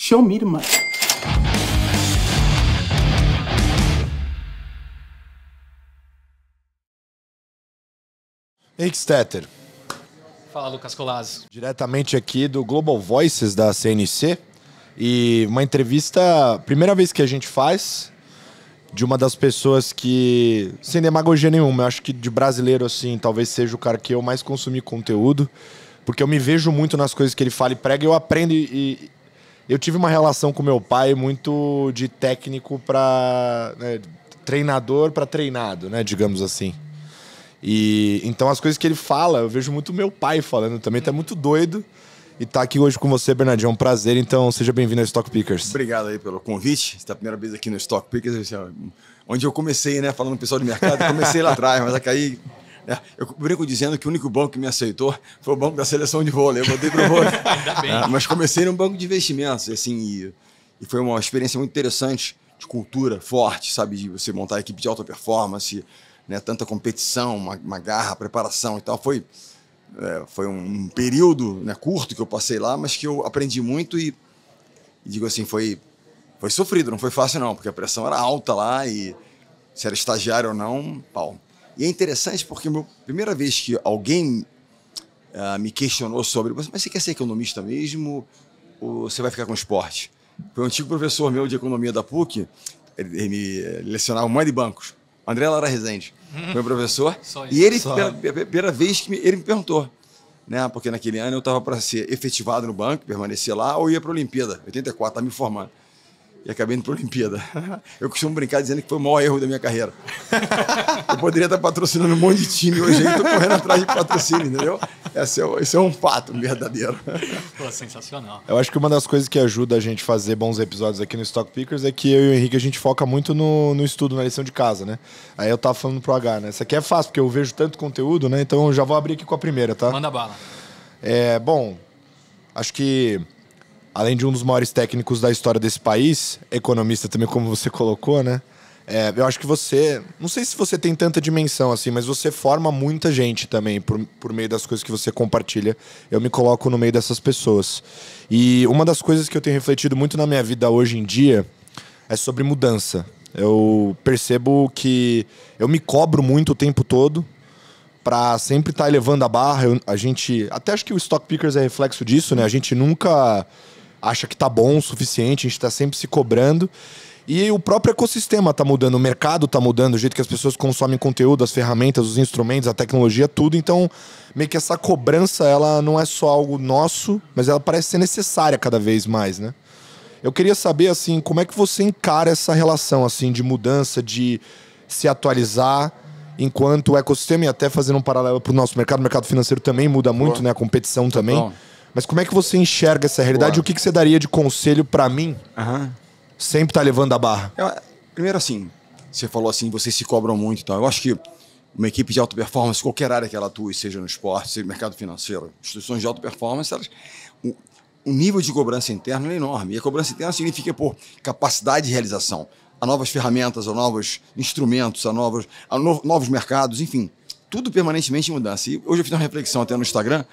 Show me the money. Henrique Stetter. Fala, Lucas Collazo. Diretamente aqui do Global Voices da CNC. E uma entrevista, primeira vez que a gente faz, de uma das pessoas que, sem demagogia nenhuma, eu acho que de brasileiro, assim, talvez seja o cara que eu mais consumi conteúdo, porque eu me vejo muito nas coisas que ele fala e prega, eu aprendo e eu tive uma relação com meu pai muito de técnico para treinador para treinado, né, digamos assim. E então as coisas que ele fala, eu vejo muito meu pai falando também, tá muito doido. E tá aqui hoje com você, Bernardinho, é um prazer, então seja bem-vindo ao Stock Pickers. Obrigado aí pelo convite, você tá a primeira vez aqui no Stock Pickers, onde eu comecei, né, falando com o pessoal do mercado, comecei lá atrás, mas aí eu brinco dizendo que o único banco que me aceitou foi o banco da seleção de vôlei, eu voltei pro vôlei. Ainda bem. Mas comecei num banco de investimentos, assim, e foi uma experiência muito interessante, de cultura forte, sabe, de você montar a equipe de alta performance, né, tanta competição, uma garra, preparação e tal, foi um período, né, curto que eu passei lá, mas que eu aprendi muito e digo assim, foi sofrido, não foi fácil não, porque a pressão era alta lá e se era estagiário ou não, pau. E é interessante porque a primeira vez que alguém me questionou sobre, mas você quer ser economista mesmo ou você vai ficar com esporte? Foi um antigo professor meu de economia da PUC, ele me lecionava moeda e bancos, André Lara Rezende. Foi um professor, e ele, pela primeira vez que ele me perguntou, né? Porque naquele ano eu estava para ser efetivado no banco, permanecer lá, ou ia para a Olimpíada, 84, estava me formando. E acabei indo para a Olimpíada. Eu costumo brincar dizendo que foi o maior erro da minha carreira. Eu poderia estar patrocinando um monte de time hoje, eu estou correndo atrás de patrocínio, entendeu? Esse é um fato verdadeiro. Pô, sensacional. Eu acho que uma das coisas que ajuda a gente a fazer bons episódios aqui no Stock Pickers é que eu e o Henrique, a gente foca muito no estudo, na lição de casa, né? Aí eu tava falando pro H, né? Isso aqui é fácil, porque eu vejo tanto conteúdo, né? Então eu já vou abrir aqui com a primeira, tá? Manda bala. Bom, acho que além de um dos maiores técnicos da história desse país, economista também, como você colocou, né? Eu acho que você... Não sei se você tem tanta dimensão assim, mas você forma muita gente também por meio das coisas que você compartilha. Eu me coloco no meio dessas pessoas. E uma das coisas que eu tenho refletido muito na minha vida hoje em dia é sobre mudança. Eu percebo que eu me cobro muito o tempo todo para sempre estar elevando a barra. Até acho que o Stock Pickers é reflexo disso, né? A gente nunca acha que tá bom o suficiente, a gente tá sempre se cobrando. E o próprio ecossistema tá mudando, o mercado tá mudando, o jeito que as pessoas consomem conteúdo, as ferramentas, os instrumentos, a tecnologia, tudo. Então, meio que essa cobrança, ela não é só algo nosso, mas ela parece ser necessária cada vez mais, né? Eu queria saber, assim, como é que você encara essa relação, assim, de mudança, de se atualizar, enquanto o ecossistema, e até fazendo um paralelo pro nosso mercado, o mercado financeiro também muda muito, né? A competição também. Bom. Mas como é que você enxerga essa realidade? E o que você daria de conselho para mim? Sempre tá levando a barra. Primeiro assim, você falou assim, vocês se cobram muito, então eu acho que uma equipe de alta performance, qualquer área que ela atue, seja no esporte, seja no mercado financeiro, instituições de alta performance, o nível de cobrança interna é enorme. E a cobrança interna significa, capacidade de realização, a novas ferramentas, a novos instrumentos, a novos mercados, enfim, tudo permanentemente em mudança. E hoje eu fiz uma reflexão até no Instagram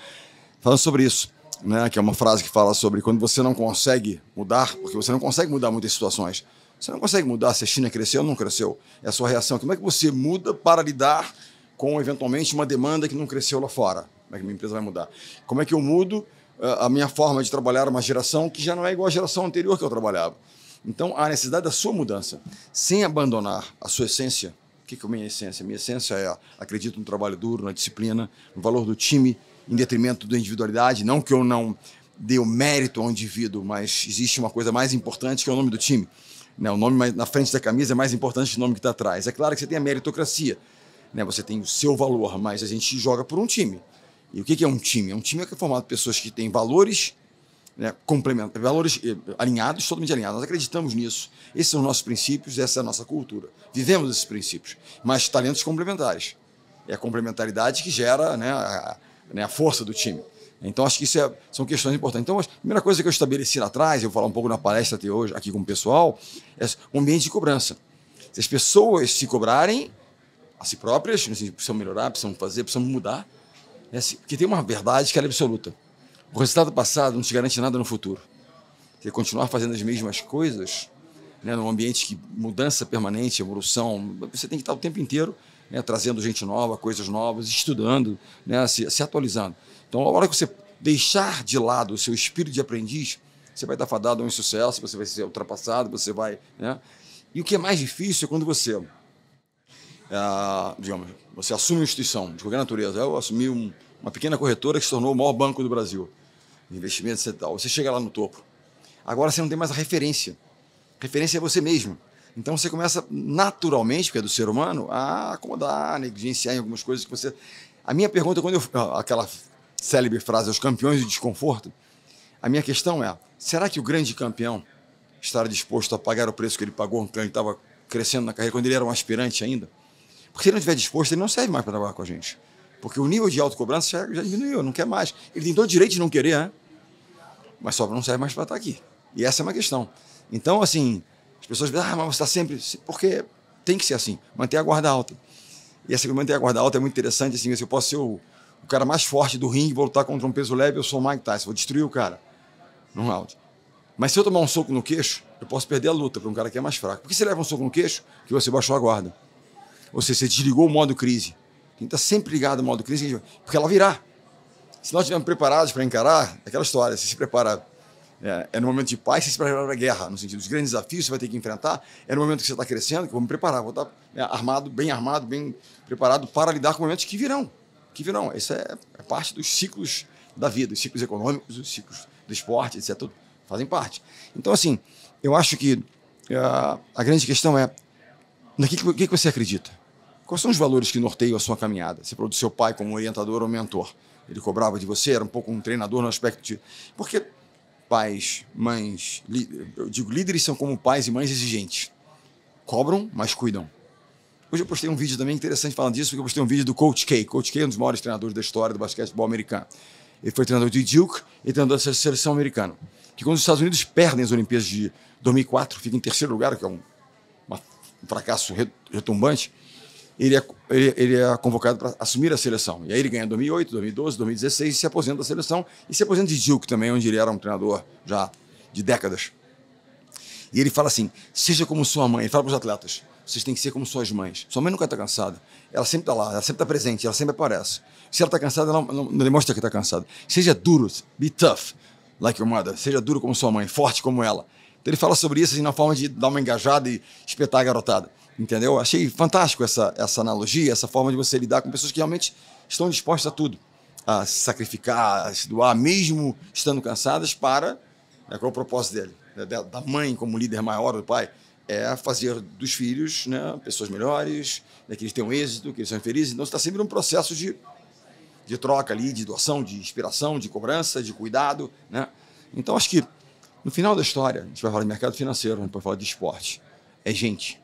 falando sobre isso. Né, que é uma frase que fala sobre quando você não consegue mudar, porque você não consegue mudar muitas situações. Você não consegue mudar se a China cresceu ou não cresceu. É a sua reação. Como é que você muda para lidar com, eventualmente, uma demanda que não cresceu lá fora? Como é que a minha empresa vai mudar? Como é que eu mudo a minha forma de trabalhar uma geração que já não é igual à geração anterior que eu trabalhava? Então, há necessidade da sua mudança, sem abandonar a sua essência. O que é a minha essência? Minha essência é, acredito no trabalho duro, na disciplina, no valor do time, em detrimento da individualidade. Não que eu não dê o mérito ao indivíduo, mas existe uma coisa mais importante que é o nome do time. Né? O nome na frente da camisa é mais importante que o nome que está atrás. É claro que você tem a meritocracia, né? Você tem o seu valor, mas a gente joga por um time. E o que é um time? Um time que é formado por pessoas que têm valores, né, complementares, valores alinhados, totalmente alinhados. Nós acreditamos nisso. Esses são os nossos princípios, essa é a nossa cultura. Vivemos esses princípios, mas talentos complementares. É a complementaridade que gera, né, a força do time. Então, acho que isso são questões importantes. Então, a primeira coisa que eu estabeleci lá atrás, eu vou falar um pouco na palestra até hoje, aqui com o pessoal, é o ambiente de cobrança. Se as pessoas se cobrarem a si próprias, precisam melhorar, precisam fazer, precisam mudar, porque tem uma verdade que é absoluta. O resultado passado não te garante nada no futuro. você continuar fazendo as mesmas coisas, né, num ambiente de mudança permanente, evolução, você tem que estar o tempo inteiro, né, trazendo gente nova, coisas novas, estudando, né, se atualizando. Então, a hora que você deixar de lado o seu espírito de aprendiz, você vai estar fadado a um insucesso, você vai ser ultrapassado, você vai... Né? E o que é mais difícil é quando você, digamos, você assume uma instituição de qualquer natureza. Eu assumi uma pequena corretora que se tornou o maior banco do Brasil, de investimentos e tal. Você chega lá no topo. Agora você não tem mais a referência. Referência é você mesmo. Então você começa naturalmente, porque é do ser humano, a acomodar, a negligenciar em algumas coisas que você... A minha pergunta, aquela célebre frase, os campeões do desconforto, a minha questão é, será que o grande campeão estará disposto a pagar o preço que ele pagou quando ele estava crescendo na carreira, quando ele era um aspirante ainda? Porque se ele não estiver disposto, ele não serve mais para trabalhar com a gente. Porque o nível de autocobrança já diminuiu, não quer mais. Ele tem todo o direito de não querer, né? Mas só não serve mais para estar aqui. E essa é uma questão. Então, assim, as pessoas dizem, mas você está sempre... Porque tem que ser assim, manter a guarda alta. E essa manter a guarda alta é muito interessante, assim, eu posso ser o cara mais forte do ringue, vou lutar contra um peso leve, eu sou o Mike Tyson, vou destruir o cara num round. Mas se eu tomar um soco no queixo, eu posso perder a luta para um cara que é mais fraco. Porque você leva um soco no queixo, que você baixou a guarda. Ou seja, você desligou o modo crise. Tem que estar sempre ligado ao modo crise, porque ela virá. Se nós estivermos preparados para encarar, é aquela história, você se prepara, no momento de paz, você se prepara para a guerra, no sentido dos grandes desafios que você vai ter que enfrentar, é no momento que você está crescendo, que eu vou me preparar, vou estar armado, bem preparado para lidar com momentos que virão. Isso é parte dos ciclos da vida, os ciclos econômicos, os ciclos do esporte, etc. Tudo fazem parte. Então, assim, eu acho que a grande questão é no que você acredita? Quais são os valores que norteiam a sua caminhada? Você falou do seu pai como orientador ou mentor. Ele cobrava de você, era um pouco um treinador no aspecto de... Porque pais, mães, eu digo, líderes são como pais e mães exigentes. Cobram, mas cuidam. Hoje eu postei um vídeo também interessante falando disso, porque eu postei um vídeo do Coach K. Coach K é um dos maiores treinadores da história do basquetebol americano. Ele foi treinador de Duke e treinador da seleção americana. Que quando os Estados Unidos perdem as Olimpíadas de 2004, fica em terceiro lugar, que é um fracasso retumbante, ele é convocado para assumir a seleção. E aí ele ganha 2008, 2012, 2016 e se aposenta da seleção. E se aposenta de Duke também, onde ele era um treinador já de décadas. E ele fala assim, seja como sua mãe. Ele fala para os atletas, vocês têm que ser como suas mães. Sua mãe nunca está cansada. Ela sempre está lá, ela sempre está presente, ela sempre aparece. Se ela está cansada, ela não demonstra que está cansada. Seja duro, be tough, like your mother. Seja duro como sua mãe, forte como ela. Então ele fala sobre isso assim, na forma de dar uma engajada e espetar a garotada. Entendeu? Achei fantástico essa analogia, essa forma de você lidar com pessoas que realmente estão dispostas a tudo. A se sacrificar, a se doar, mesmo estando cansadas, para... Qual é o propósito dele? Da mãe como líder maior, do pai, é fazer dos filhos, né, pessoas melhores, que eles tenham êxito, que eles sejam felizes. Então, você está sempre num processo de troca ali, de doação, de inspiração, de cobrança, de cuidado, né? Então, acho que, no final da história, a gente vai falar de mercado financeiro, a gente vai falar de esporte. É gente.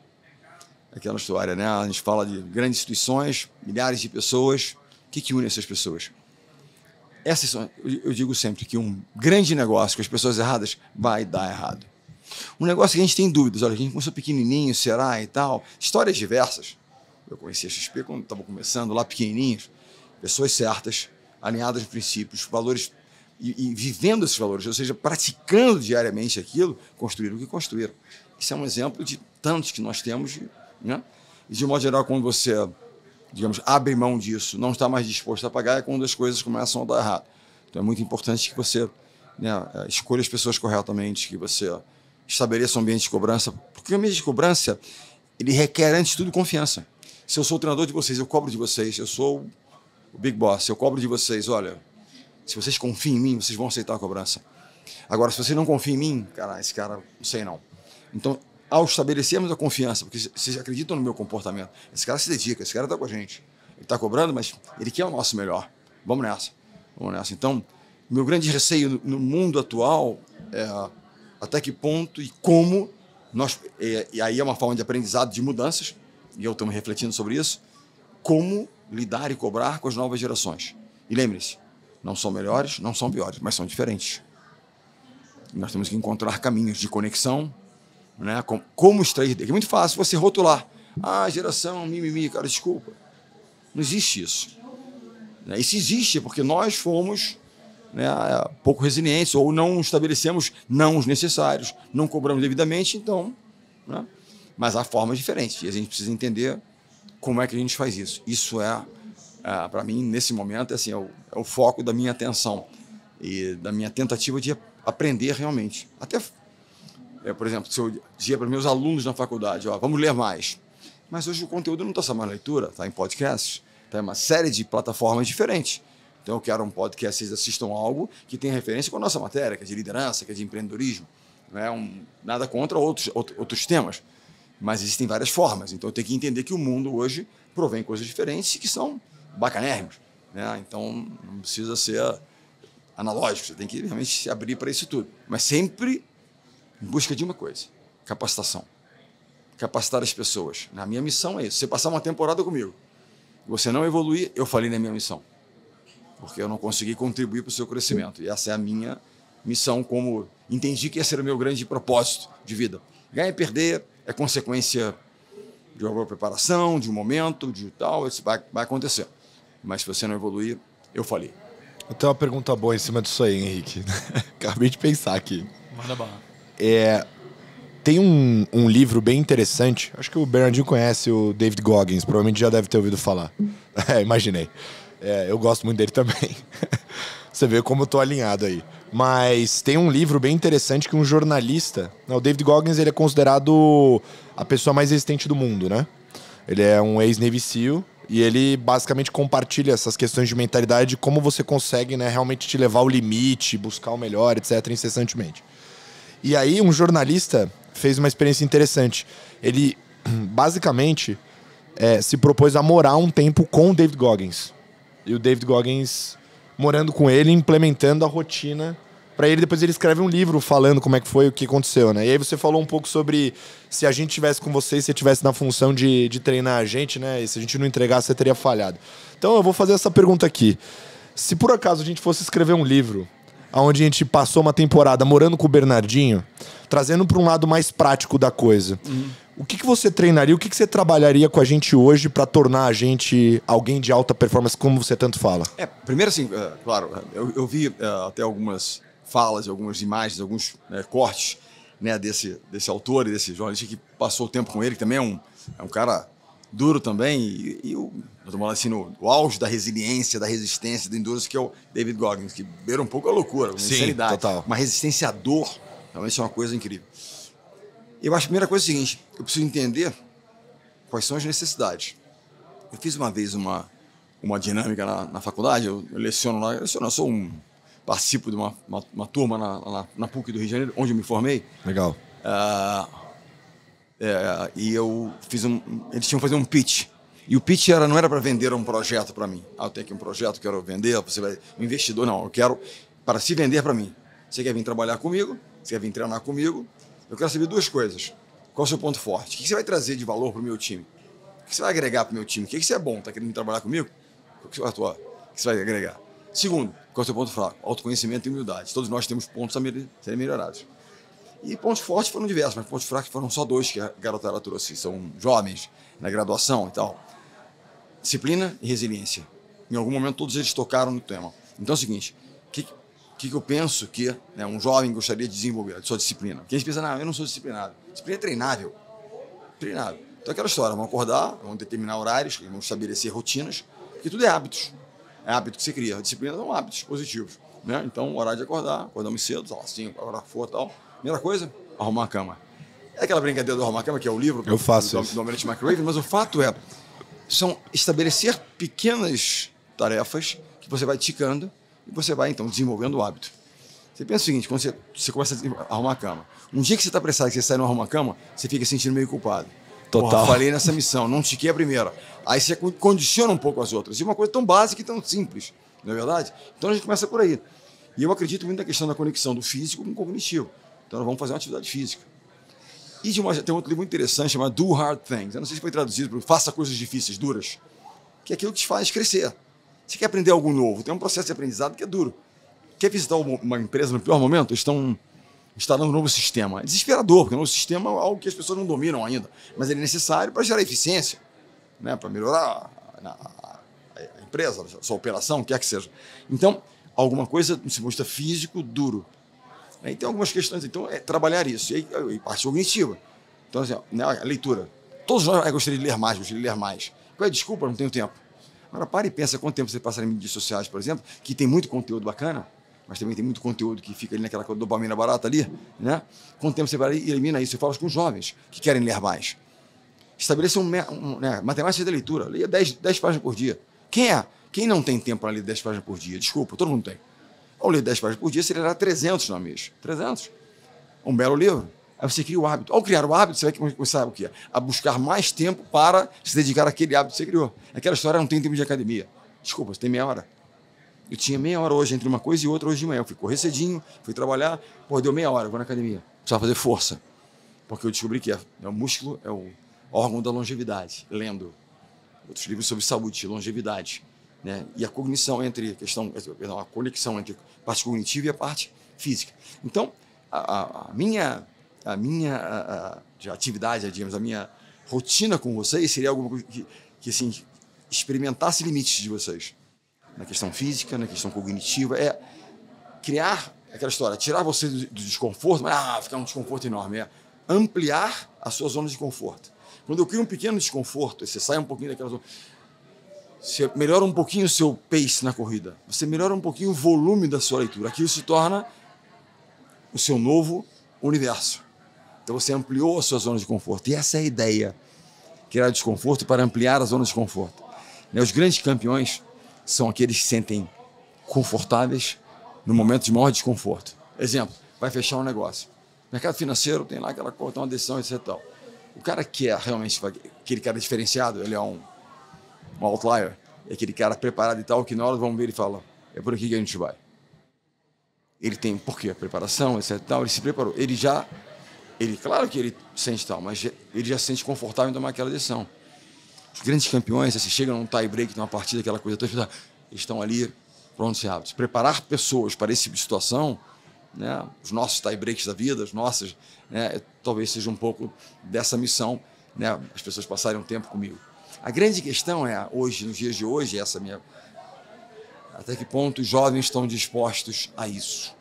Aquela história, né? A gente fala de grandes instituições, milhares de pessoas. O que une essas pessoas? Eu digo sempre que um grande negócio com as pessoas erradas vai dar errado. Um negócio que a gente tem dúvidas, olha, a gente começou pequenininho, será e tal, histórias diversas. Eu conheci a XP quando estava começando lá pequenininhos, pessoas certas, alinhadas em princípios, valores, e vivendo esses valores, ou seja, praticando diariamente aquilo, construíram o que construíram. Isso é um exemplo de tantos que nós temos, né? E de modo geral, quando você, digamos, abre mão disso, não está mais disposto a pagar, é quando as coisas começam a dar errado. Então é muito importante que você, né, escolha as pessoas corretamente, que você estabeleça um ambiente de cobrança, porque o ambiente de cobrança, ele requer, antes de tudo, confiança. Se eu sou o treinador de vocês, eu cobro de vocês, eu sou o Big Boss, eu cobro de vocês, olha, se vocês confiam em mim, vocês vão aceitar a cobrança. Agora, se você não confia em mim, cara, esse cara, não sei não. Então, ao estabelecermos a confiança, porque vocês acreditam no meu comportamento, esse cara se dedica, esse cara está com a gente. Ele está cobrando, mas ele quer o nosso melhor. Vamos nessa. Vamos nessa. Então, meu grande receio no mundo atual é até que ponto e como nós... E aí é uma forma de aprendizado de mudanças, e eu estou me refletindo sobre isso, como lidar e cobrar com as novas gerações. E lembre-se, não são melhores, não são piores, mas são diferentes. E nós temos que encontrar caminhos de conexão, né? Como extrair dele. É muito fácil você rotular. Ah, geração, mimimi, cara, desculpa. Não existe isso. E se existe é porque nós fomos né, pouco resilientes, ou não estabelecemos não os necessários, não cobramos devidamente, então... Né, mas há formas diferentes e a gente precisa entender como é que a gente faz isso. Isso para mim, nesse momento, assim, é o foco da minha atenção e da minha tentativa de aprender realmente. Até, por exemplo, se eu dizia para meus alunos na faculdade, vamos ler mais. Mas hoje o conteúdo não está só na leitura, está em podcasts, está em uma série de plataformas diferentes. Então eu quero um podcast, vocês assistam algo que tenha referência com a nossa matéria, que é de liderança, que é de empreendedorismo. Não é nada contra outros temas, mas existem várias formas. Então eu tenho que entender que o mundo hoje provém coisas diferentes e que são bacanérrimos, né? Então não precisa ser analógico, você tem que realmente se abrir para isso tudo. Mas sempre em busca de uma coisa: capacitação. Capacitar as pessoas. A minha missão é isso. Você passar uma temporada comigo, você não evoluir, eu falei na minha missão. Porque eu não consegui contribuir para o seu crescimento. E essa é a minha missão, como entendi que esse era o meu grande propósito de vida. Ganhar e perder é consequência de uma boa preparação, de um momento, de tal, isso vai acontecer. Mas se você não evoluir, eu falei. Eu tenho uma pergunta boa em cima disso aí, Henrique. Acabei de pensar aqui. Manda bala. Tem um livro bem interessante, acho que o Bernardinho conhece, o David Goggins, provavelmente já deve ter ouvido falar. Imaginei. Eu gosto muito dele também. Você vê como eu tô alinhado aí. Mas tem um livro bem interessante que um jornalista... O David Goggins, ele é considerado a pessoa mais resistente do mundo, né? Ele é um ex-Navy SEAL e ele basicamente compartilha essas questões de mentalidade, de como você consegue, né, realmente te levar ao limite, buscar o melhor, etc., incessantemente. E aí um jornalista fez uma experiência interessante. Ele, basicamente, se propôs a morar um tempo com o David Goggins. E o David Goggins morando com ele, implementando a rotina para ele. Depois ele escreve um livro falando como é que foi, o que aconteceu, né? E aí você falou um pouco sobre se a gente estivesse com você, se você estivesse na função de treinar a gente, né? E se a gente não entregasse, você teria falhado. Então eu vou fazer essa pergunta aqui. Se por acaso a gente fosse escrever um livro onde a gente passou uma temporada morando com o Bernardinho, trazendo para um lado mais prático da coisa, o que você treinaria, o que você trabalharia com a gente hoje para tornar a gente alguém de alta performance, como você tanto fala? Primeiro assim, claro, eu vi até algumas falas, algumas imagens, alguns cortes, né, desse autor e desse jornalista que passou o tempo com ele, que também é um cara duro também, e eu tô falando assim, no auge da resiliência, da resistência, da endurance, que é o David Goggins, que beira um pouco a loucura, a insanidade. Total. Uma resistência à dor, realmente é uma coisa incrível. Eu acho que a primeira coisa é a seguinte: eu preciso entender quais são as necessidades. Eu fiz uma vez uma dinâmica na faculdade, eu leciono lá, eu participo de uma turma na PUC do Rio de Janeiro, onde eu me formei. Legal. E eles tinham que fazer um pitch. E o pitch não era para vender um projeto para mim. Eu tenho aqui um projeto, quero vender, um investidor, não, eu quero para se vender para mim. Você quer vir trabalhar comigo? Você quer vir treinar comigo? Eu quero saber duas coisas. Qual é o seu ponto forte? O que você vai trazer de valor para o meu time? O que você vai agregar para o meu time? O que você é bom? Está querendo trabalhar comigo? O que você vai agregar? Segundo, qual é o seu ponto fraco? Autoconhecimento e humildade. Todos nós temos pontos a serem melhorados. E pontos fortes foram diversos, mas pontos fracos foram só dois que a garotada trouxe. São jovens, na graduação e tal. Disciplina e resiliência. Em algum momento todos eles tocaram no tema. Então é o seguinte: o que eu penso que um jovem gostaria de desenvolver? A sua disciplina. Porque a gente pensa, não, eu não sou disciplinado. Disciplina é treinável. Treinável. Então é aquela história, vamos acordar, vamos determinar horários, vamos estabelecer rotinas, porque tudo é hábitos. É hábito que você cria. A disciplina são hábitos positivos, né? Então, horário de acordamos cedo, sei lá, 5, a hora que for, tal. Primeira coisa, arrumar a cama. É aquela brincadeira do arrumar a cama, que é o livro eu faço do Almirante McRaven, mas o fato são estabelecer pequenas tarefas que você vai ticando e você vai, então, desenvolvendo o hábito. Você pensa o seguinte: quando você começa a arrumar a cama, um dia que você está apressado, que você sai e não arruma a cama, você fica sentindo meio culpado. Total. Porra, falei nessa missão, não tiquei a primeira. Aí você condiciona um pouco as outras. E uma coisa tão básica e tão simples, não é verdade? Então a gente começa por aí. E eu acredito muito na questão da conexão do físico com o cognitivo. Então nós vamos fazer uma atividade física. E tem um outro livro muito interessante chamado Do Hard Things. Eu não sei se foi traduzido para Faça Coisas Difíceis, Duras. Que é aquilo que te faz crescer. Você quer aprender algo novo, tem um processo de aprendizado que é duro. Quer visitar uma empresa no pior momento? Estão instalando um novo sistema. É desesperador, porque o novo sistema é algo que as pessoas não dominam ainda, mas ele é necessário para gerar eficiência, né? Para melhorar a empresa, a sua operação, o que quer que seja. Então, alguma coisa, do ponto de vista físico, duro. Aí tem algumas questões, então é trabalhar isso. E aí, parte cognitiva. Então, assim, né, a leitura. Todos nós gostariam de ler mais, Qual é a desculpa? Não tenho tempo. Agora, para e pensa quanto tempo você passa em mídias sociais, por exemplo, que tem muito conteúdo bacana, mas também tem muito conteúdo que fica ali naquela dopamina barata ali, né? Quanto tempo você vai e elimina isso? Eu falo com os jovens que querem ler mais. Estabeleça né, matemática da leitura. Leia 10 páginas por dia. Quem não tem tempo para ler 10 páginas por dia? Desculpa, todo mundo tem. Ao ler 10 páginas por dia, você lerá 300 no mês. 300. Um belo livro. Aí você cria o hábito. Ao criar o hábito, você vai começar o quê? A buscar mais tempo para se dedicar àquele hábito que você criou. Aquela história não tem tempo de academia. Desculpa, você tem meia hora. Eu tinha meia hora hoje entre uma coisa e outra hoje de manhã. Eu fui correr cedinho, fui trabalhar, deu meia hora, eu vou na academia. Precisava fazer força. Porque eu descobri que o músculo é o órgão da longevidade. Lendo outros livros sobre saúde, longevidade. Né? E a cognição a conexão entre a parte cognitiva e a parte física. Então, a minha atividade, digamos, a minha rotina com vocês seria alguma coisa que assim, experimentasse limites de vocês. Na questão física, na questão cognitiva, é criar aquela história, tirar você do desconforto, mas ficar um desconforto enorme, é ampliar a sua zona de conforto. Quando eu crio um pequeno desconforto, você sai um pouquinho daquela zona, você melhora um pouquinho o seu pace na corrida, você melhora um pouquinho o volume da sua leitura, aquilo se torna o seu novo universo. Então você ampliou a sua zona de conforto, e essa é a ideia, criar desconforto para ampliar a zona de conforto. Os grandes campeões são aqueles que se sentem confortáveis no momento de maior desconforto. Exemplo, vai fechar um negócio. Mercado financeiro tem lá aquela coisa, uma decisão, etc. Tal. O cara que é realmente aquele cara diferenciado, ele é um outlier, é aquele cara preparado e tal, que na hora vamos ver ele fala, é por aqui que a gente vai. Ele tem, por quê? A preparação, etc. Tal, ele se preparou. Claro que ele sente tal, mas ele já se sente confortável em tomar aquela decisão. Os grandes campeões, você chega num tie break, numa partida, aquela coisa toda, eles estão ali prontos e rápidos. Preparar pessoas para esse tipo de situação, né, os nossos tie breaks da vida, as nossas, né, talvez seja um pouco dessa missão, né, as pessoas passarem um tempo comigo. A grande questão é, hoje, nos dias de hoje, até que ponto os jovens estão dispostos a isso?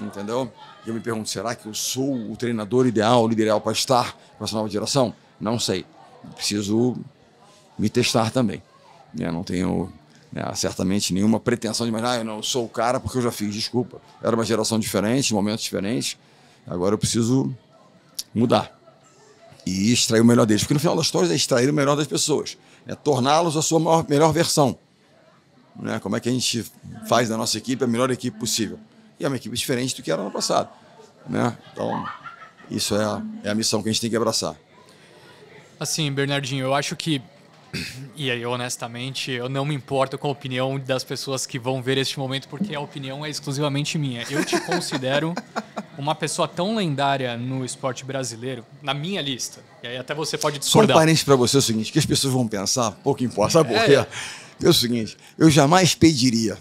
Entendeu? E eu me pergunto, será que eu sou o treinador ideal, o líder ideal para estar com essa nova geração? Não sei. Preciso me testar também. Eu não tenho certamente nenhuma pretensão de imaginar, eu não sou o cara porque eu já fiz, desculpa. Era uma geração diferente, momentos diferentes. Agora eu preciso mudar e extrair o melhor deles. Porque no final das histórias é extrair o melhor das pessoas. É torná-los a sua melhor versão. Como é que a gente faz da nossa equipe a melhor equipe possível. E é uma equipe diferente do que era no passado. Então, isso é a missão que a gente tem que abraçar. Assim, Bernardinho, eu acho que, e aí honestamente, eu não me importo com a opinião das pessoas que vão ver este momento, porque a opinião é exclusivamente minha. Eu te considero uma pessoa tão lendária no esporte brasileiro, na minha lista, e aí até você pode discordar. Só um parênteses para você é o seguinte, que as pessoas vão pensar, pouco importa, sabe por quê? É o seguinte, eu jamais pediria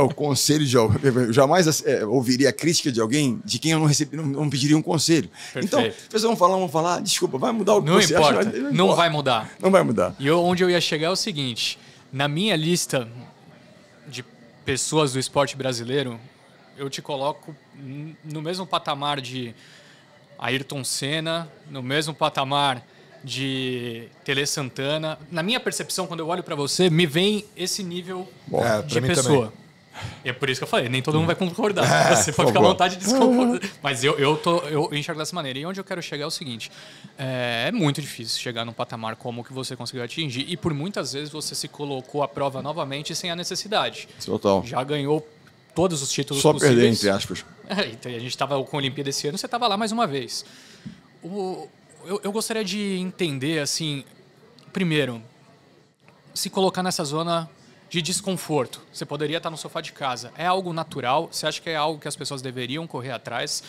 o conselho de alguém, eu jamais ouviria a crítica de alguém de quem eu não pediria um conselho. Perfeito. Então, as pessoas vão falar, desculpa, vai mudar o que você importa. acha? Não vai mudar. Não vai mudar. E onde eu ia chegar é o seguinte, na minha lista de pessoas do esporte brasileiro, eu te coloco no mesmo patamar de Ayrton Senna, no mesmo patamar de Tele Santana. Na minha percepção, quando eu olho para você, me vem esse nível de pessoa. Também. E é por isso que eu falei, nem todo mundo vai concordar. Você pode ficar à vontade de discordar. Mas eu enxergo dessa maneira. E onde eu quero chegar é o seguinte, é muito difícil chegar num patamar como o que você conseguiu atingir. E por muitas vezes você se colocou à prova novamente sem a necessidade. Total. Já ganhou todos os títulos só possíveis. Perder, entre aspas. Então, a gente estava com a Olimpíada esse ano, você estava lá mais uma vez. Eu gostaria de entender, assim, primeiro, se colocar nessa zona de desconforto. Você poderia estar no sofá de casa. É algo natural? Você acha que é algo que as pessoas deveriam correr atrás?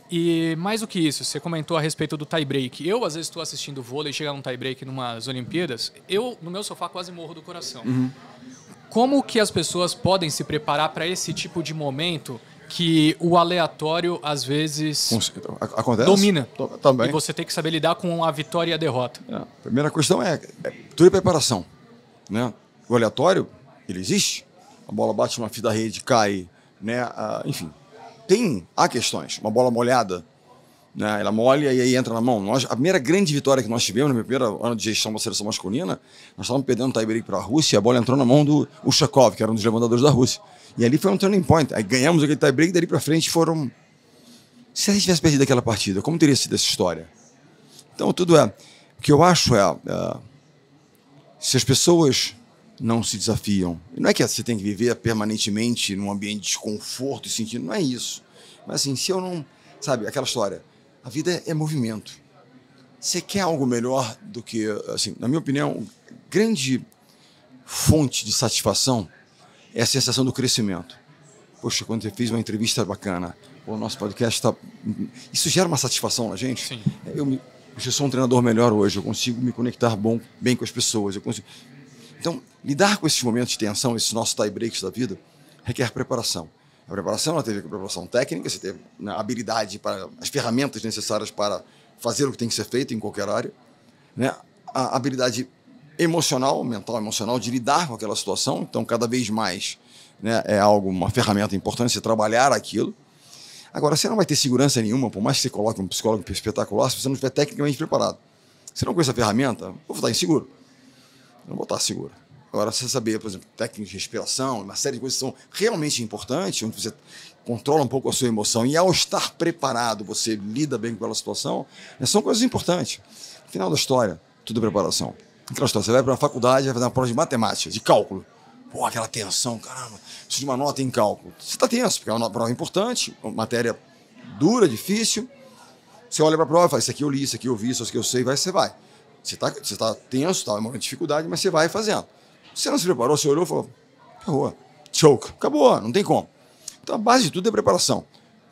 E mais do que isso, você comentou a respeito do tie-break. Eu, às vezes, estou assistindo vôlei e chegar num tie-break numas Olimpíadas, eu, no meu sofá, quase morro do coração. Uhum. Como que as pessoas podem se preparar para esse tipo de momento que o aleatório, às vezes, acontece? Domina? Também. E você tem que saber lidar com a vitória e a derrota. A primeira questão é tudo é preparação. O aleatório, ele existe. a bola bate numa fita da rede, cai, né? Enfim, há questões. Uma bola molhada, né? Ela molha e aí entra na mão. A primeira grande vitória que nós tivemos, no meu primeiro ano de gestão da seleção masculina, nós estávamos perdendo um tie-break para a Rússia e a bola entrou na mão do Ushakov, que era um dos levantadores da Rússia. E ali foi um turning point. Aí ganhamos aquele tie-break, dali para frente foram... Se a gente tivesse perdido aquela partida, como teria sido essa história? Então, tudo é... O que eu acho se as pessoas não se desafiam, não é que você tem que viver permanentemente num ambiente de desconforto e sentindo, não é isso. Mas assim, se eu não... Sabe, aquela história, a vida é movimento. Você quer algo melhor do que, assim, na minha opinião, grande fonte de satisfação é a sensação do crescimento. Poxa, quando você fez uma entrevista bacana, o nosso podcast está... Isso gera uma satisfação na gente. Sim. Eu sou um treinador melhor hoje, eu consigo me conectar bem com as pessoas. Então, lidar com esses momentos de tensão, esses nossos tie-breaks da vida, requer preparação. A preparação, ela teve a preparação técnica, você teve a habilidade, as ferramentas necessárias para fazer o que tem que ser feito em qualquer área, né? A habilidade emocional, mental, emocional, de lidar com aquela situação. Então, cada vez mais, né, é uma ferramenta importante você trabalhar aquilo. Agora, você não vai ter segurança nenhuma, por mais que você coloque um psicólogo espetacular, se você não estiver tecnicamente preparado. Se não conhece a ferramenta, eu vou estar inseguro. Eu não vou estar seguro. Agora, você saber, por exemplo, técnicas de respiração, uma série de coisas que são realmente importantes, onde você controla um pouco a sua emoção e, ao estar preparado, você lida bem com aquela situação, né, são coisas importantes. No final da história, tudo é preparação. Aquela história, você vai para a faculdade, vai fazer uma prova de matemática, de cálculo. Pô, aquela tensão, caramba, preciso de uma nota em cálculo. Você está tenso, porque é uma prova importante, uma matéria dura, difícil. Você olha para a prova e fala, isso aqui eu li, isso aqui eu vi, isso aqui eu sei, você vai. Você está tenso, está em uma dificuldade, mas você vai fazendo. Você não se preparou, você olhou e falou, acabou, choke, acabou, não tem como. Então a base de tudo é preparação.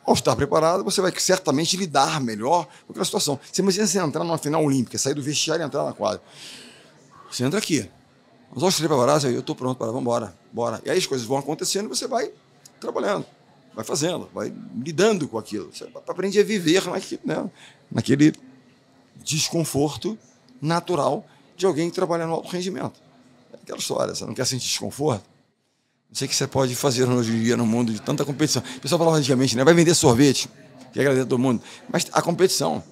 Ao estar preparado, você vai certamente lidar melhor com aquela situação. Você imagina você entrar numa final olímpica, sair do vestiário e entrar na quadra. Você entra aqui. Os outros preparados, eu estou pronto, vamos embora, bora. E aí as coisas vão acontecendo e você vai trabalhando, vai fazendo, vai lidando com aquilo. Você aprende a viver naquele desconforto natural de alguém que trabalha no alto rendimento. É aquela história, você não quer sentir desconforto? Não sei o que você pode fazer hoje em dia no mundo de tanta competição. O pessoal falava antigamente, né? Vai vender sorvete, que agradece a todo mundo. Mas a competição,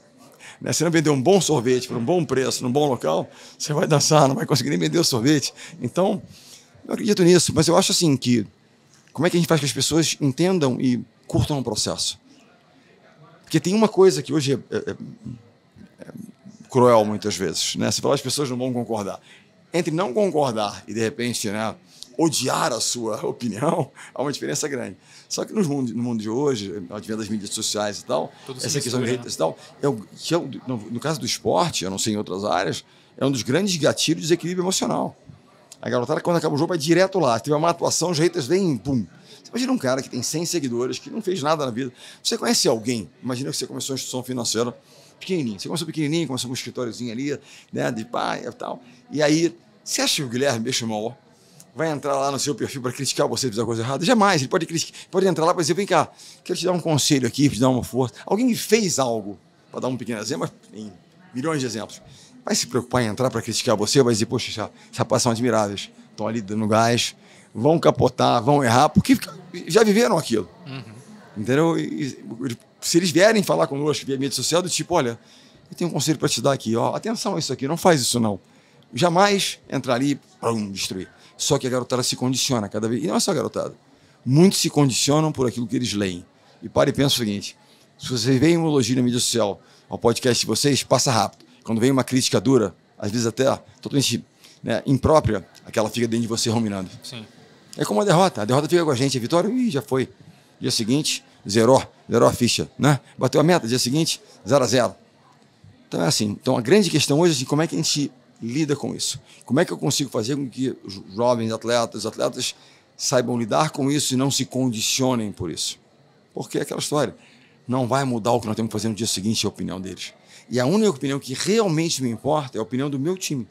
né? Se não vender um bom sorvete por um bom preço, num bom local, você vai dançar, não vai conseguir nem vender o sorvete. Então, eu acredito nisso, mas eu acho assim que como é que a gente faz que as pessoas entendam e curtam o processo? Porque tem uma coisa que hoje é cruel muitas vezes, né? Você fala, as pessoas não vão concordar. Entre não concordar e, de repente, né, odiar a sua opinião, há uma diferença grande. Só que no mundo de hoje, advento das mídias sociais e tal, essa questão de redes e tal, no caso do esporte, eu não sei em outras áreas, é um dos grandes gatilhos de desequilíbrio emocional. A garotada, quando acaba o jogo, vai direto lá. Se tiver uma atuação, os haters vêm, pum. Você imagina um cara que tem 100 seguidores, que não fez nada na vida. Você conhece alguém, imagina que você começou uma instituição financeira pequenininho. Você começou pequenininho, começou com um escritóriozinho ali, né, de pai e tal. E aí, você acha que o Guilherme Benchimol vai entrar lá no seu perfil para criticar você se fizer coisa errada? Jamais. Ele pode entrar lá para dizer, vem cá, quero te dar um conselho aqui, te dar uma força. Alguém que fez algo, para dar um pequeno exemplo, mas tem milhões de exemplos. Vai se preocupar em entrar para criticar você, vai dizer, poxa, esses rapazes são admiráveis, estão ali dando gás, vão capotar, vão errar, porque já viveram aquilo. Uhum. Entendeu? Se eles vierem falar conosco via mídia social, do tipo, olha, eu tenho um conselho para te dar aqui, ó, atenção a isso aqui, não faz isso não. Jamais entraria e destruir. Só que a garotada se condiciona cada vez, e não é só a garotada. Muitos se condicionam por aquilo que eles leem. E para e pensa o seguinte, se você vê um elogio na mídia social, ao podcast de vocês, passa rápido. Quando vem uma crítica dura, às vezes até totalmente, né, imprópria, aquela fica dentro de você ruminando. Sim. É como a derrota fica com a gente, a vitória, já foi. Dia seguinte, zerou a ficha, né? Bateu a meta, dia seguinte, 0-0. Então é assim, então a grande questão hoje é assim, como é que a gente lida com isso? Como é que eu consigo fazer com que os jovens atletas saibam lidar com isso e não se condicionem por isso? Porque é aquela história, não vai mudar o que nós temos que fazer no dia seguinte, a opinião deles. E a única opinião que realmente me importa é a opinião do meu time.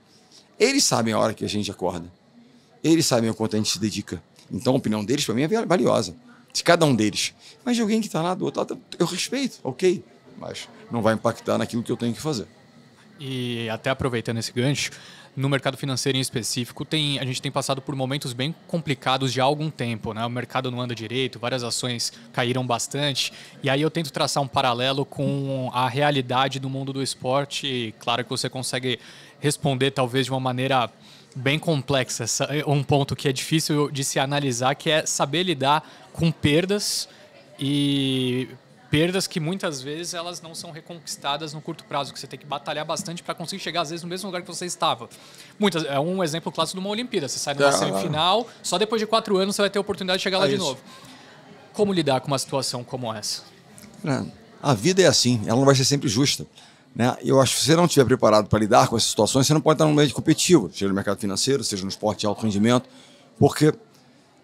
Eles sabem a hora que a gente acorda. Eles sabem o quanto a gente se dedica. Então a opinião deles, para mim, é valiosa. De cada um deles. Mas de alguém que está lá do outro lado, eu respeito, ok. Mas não vai impactar naquilo que eu tenho que fazer. E até aproveitando esse gancho, no mercado financeiro em específico, a gente tem passado por momentos bem complicados já há algum tempo, né? O mercado não anda direito, várias ações caíram bastante. E aí eu tento traçar um paralelo com a realidade do mundo do esporte. E claro que você consegue responder talvez de uma maneira bem complexa, um ponto que é difícil de se analisar, que é saber lidar com perdas e perdas que muitas vezes elas não são reconquistadas no curto prazo, que você tem que batalhar bastante para conseguir chegar às vezes no mesmo lugar que você estava. É um exemplo clássico de uma Olimpíada, você sai numa semifinal, só depois de 4 anos você vai ter a oportunidade de chegar lá de novo. Como lidar com uma situação como essa? A vida é assim, ela não vai ser sempre justa. Né? Eu acho que se você não estiver preparado para lidar com essas situações, você não pode estar no meio competitivo, seja no mercado financeiro, seja no esporte de alto rendimento, porque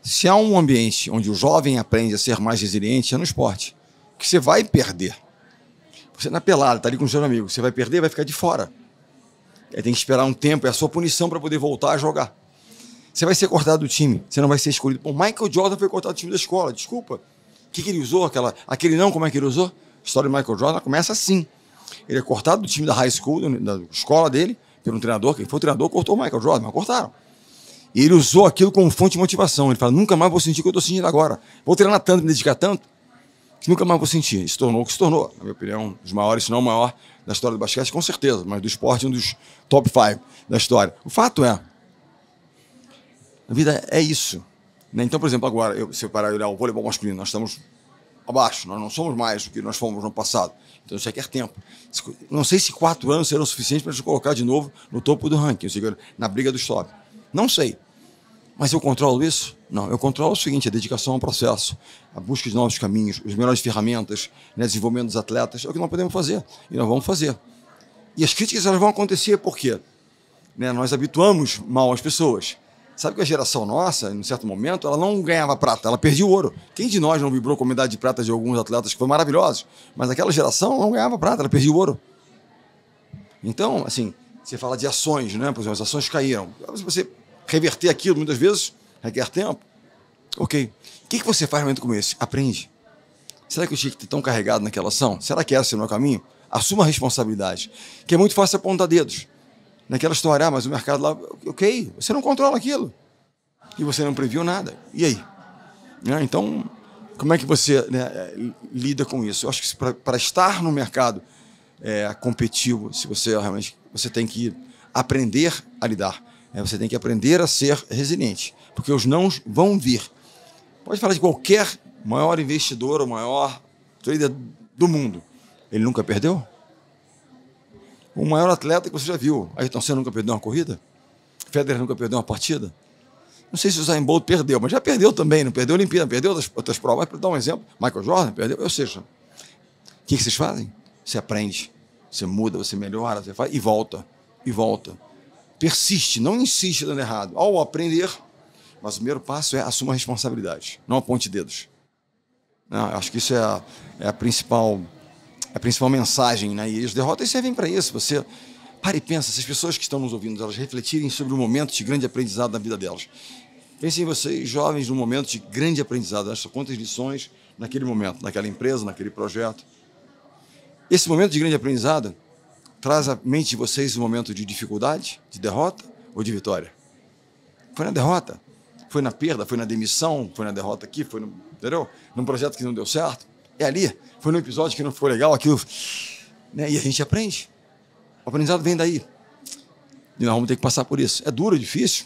se há um ambiente onde o jovem aprende a ser mais resiliente, é no esporte, que você vai perder. Você na pelada, está ali com os seus amigos, você vai perder, vai ficar de fora. Aí tem que esperar um tempo, é a sua punição para poder voltar a jogar. Você vai ser cortado do time, você não vai ser escolhido. Bom, Michael Jordan foi cortado do time da escola, desculpa. O que ele usou? Aquele não, como é que ele usou? A história de Michael Jordan começa assim. Ele é cortado do time da high school, da escola dele, pelo treinador. Quem foi o treinador cortou o Michael Jordan, mas cortaram. E ele usou aquilo como fonte de motivação. Ele fala, nunca mais vou sentir o que eu estou sentindo agora. Vou treinar tanto, me dedicar tanto, que nunca mais vou sentir. Se tornou o que se tornou. Na minha opinião, um dos maiores, se não o maior, da história do basquete, com certeza. Mas do esporte, um dos top 5 da história. O fato é, a vida é isso. Né? Então, por exemplo, agora, se eu parar e olhar o voleibol masculino, nós estamos abaixo, nós não somos mais do que nós fomos no passado. Então isso requer tempo. Não sei se 4 anos serão suficientes para te colocar de novo no topo do ranking, ou seja, na briga do top. Não sei. Mas eu controlo isso? Não, eu controlo o seguinte, a dedicação ao processo, a busca de novos caminhos, as melhores ferramentas, né, desenvolvimento dos atletas, é o que nós podemos fazer. E nós vamos fazer. E as críticas elas vão acontecer por quê? Né, nós habituamos mal as pessoas. Sabe que a geração nossa, em um certo momento, ela não ganhava prata, ela perdia o ouro. Quem de nós não vibrou com a medalha de prata de alguns atletas que foram maravilhosos? Mas aquela geração não ganhava prata, ela perdia o ouro. Então, assim, você fala de ações, né? Por exemplo, as ações caíram. Se você reverter aquilo, muitas vezes, requer tempo. Ok. O que você faz no momento como esse? Aprende. Será que eu tinha que ter tão carregado naquela ação? Será que esse é o meu caminho? Assuma a responsabilidade. Que é muito fácil apontar dedos. Naquela história, mas o mercado lá, ok, você não controla aquilo. E você não previu nada. E aí? Né? Então, como é que você, né, lida com isso? Eu acho que para estar no mercado competitivo, se você realmente, você tem que aprender a lidar. Você tem que aprender a ser resiliente. Porque os nãos vão vir. Pode falar de qualquer maior investidor ou maior trader do mundo. Ele nunca perdeu? O maior atleta que você já viu. Ayrton Senna nunca perdeu uma corrida? Federer nunca perdeu uma partida? Não sei se o Usain Bolt perdeu, mas já perdeu também. Não perdeu a Olimpíada, perdeu outras provas. Para dar um exemplo, Michael Jordan perdeu. Ou seja, o que vocês fazem? Você aprende, você muda, você melhora, você faz e volta. E volta. Persiste, não insiste dando errado. Ao aprender, mas o primeiro passo é assumir a responsabilidade, não aponte dedos. Não, acho que isso é a principal mensagem, né? E as derrotas servem para isso. Você para e pensa, se as pessoas que estão nos ouvindo, elas refletirem sobre um momento de grande aprendizado na vida delas. Pensem em vocês, jovens, num momento de grande aprendizado. Acho quantas lições naquele momento, naquela empresa, naquele projeto. Esse momento de grande aprendizado traz à mente de vocês um momento de dificuldade, de derrota ou de vitória? Foi na derrota, foi na perda, foi na demissão, foi na derrota aqui, foi entendeu? Num projeto que não deu certo. É ali, foi num episódio que não ficou legal, aquilo, né? E a gente aprende. O aprendizado vem daí. E nós vamos ter que passar por isso. É duro, é difícil.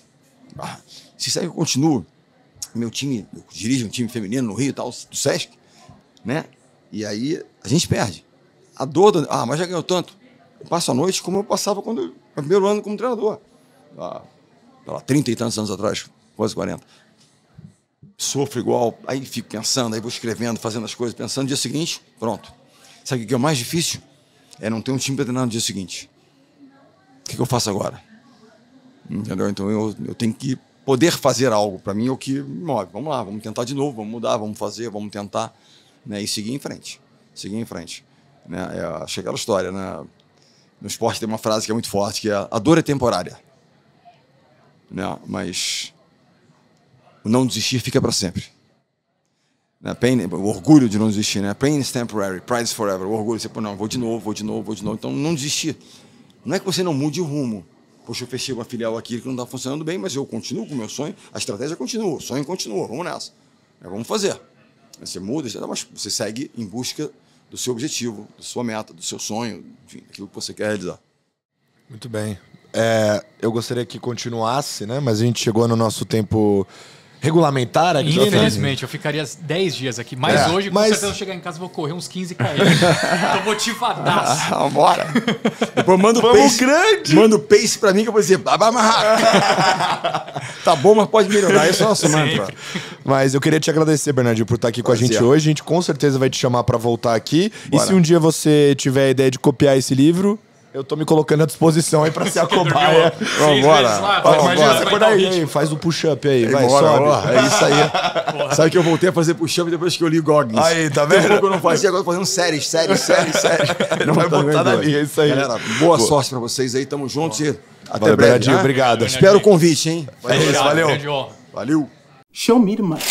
Se segue, eu continuo. Meu time, eu dirijo um time feminino no Rio, tal, do Sesc, né? E aí a gente perde. A dor, mas já ganhou tanto. Eu passo a noite como eu passava no primeiro ano como treinador. 30 e tantos anos atrás, quase 40. Sofro igual, aí fico pensando, aí vou escrevendo, fazendo as coisas, pensando no dia seguinte, pronto. Sabe o que é o mais difícil? É não ter um time para treinar no dia seguinte. O que eu faço agora? Entendeu? Então eu tenho que poder fazer algo. Para mim é o que me move. Vamos lá, vamos tentar de novo, vamos mudar, vamos fazer, vamos tentar, né? E seguir em frente. Seguir em frente. Né? Acho aquela história, né? No esporte tem uma frase que é muito forte, que é: a dor é temporária. Né? Mas o não desistir fica para sempre. Pain, o orgulho de não desistir, né? Pain is temporary, pride is forever. O orgulho, você, não, vou de novo. Então, não desistir. Não é que você não mude o rumo. Poxa, eu fechei uma filial aqui que não está funcionando bem, mas eu continuo com o meu sonho, a estratégia continua, o sonho continua, vamos nessa. Vamos fazer. Você muda, mas você segue em busca do seu objetivo, da sua meta, do seu sonho, enfim, daquilo que você quer realizar. Muito bem. Eu gostaria que continuasse, né? Mas a gente chegou no nosso tempo regulamentar aqui. Infelizmente, eu ficaria 10 dias aqui. Mas hoje, com certeza, eu chegar em casa e vou correr uns 15 km. Tô motivadaço. Bora. Depois manda o pace. Grande. Manda o pace pra mim que eu vou dizer, vai amarrar. Tá bom, mas pode melhorar. Esse é o nosso mantra. Mas eu queria te agradecer, Bernardinho, por estar aqui com a gente hoje. A gente com certeza vai te chamar pra voltar aqui. Bora. E se um dia você tiver a ideia de copiar esse livro, eu tô me colocando à disposição aí pra ser a cobaia. Vambora. Imagina, você pode aí, faz o push-up aí, vai, sobe. É isso aí. Sabe que eu voltei a fazer push-up depois que eu li Goggins. Aí, tá vendo? Eu não fazia, agora tô fazendo séries. Não vai botar na linha, é isso aí. Galera, boa sorte pra vocês aí, tamo juntos e até breve. Bernardinho, obrigado. Espero o convite, hein? Valeu. Valeu. Show me, mano.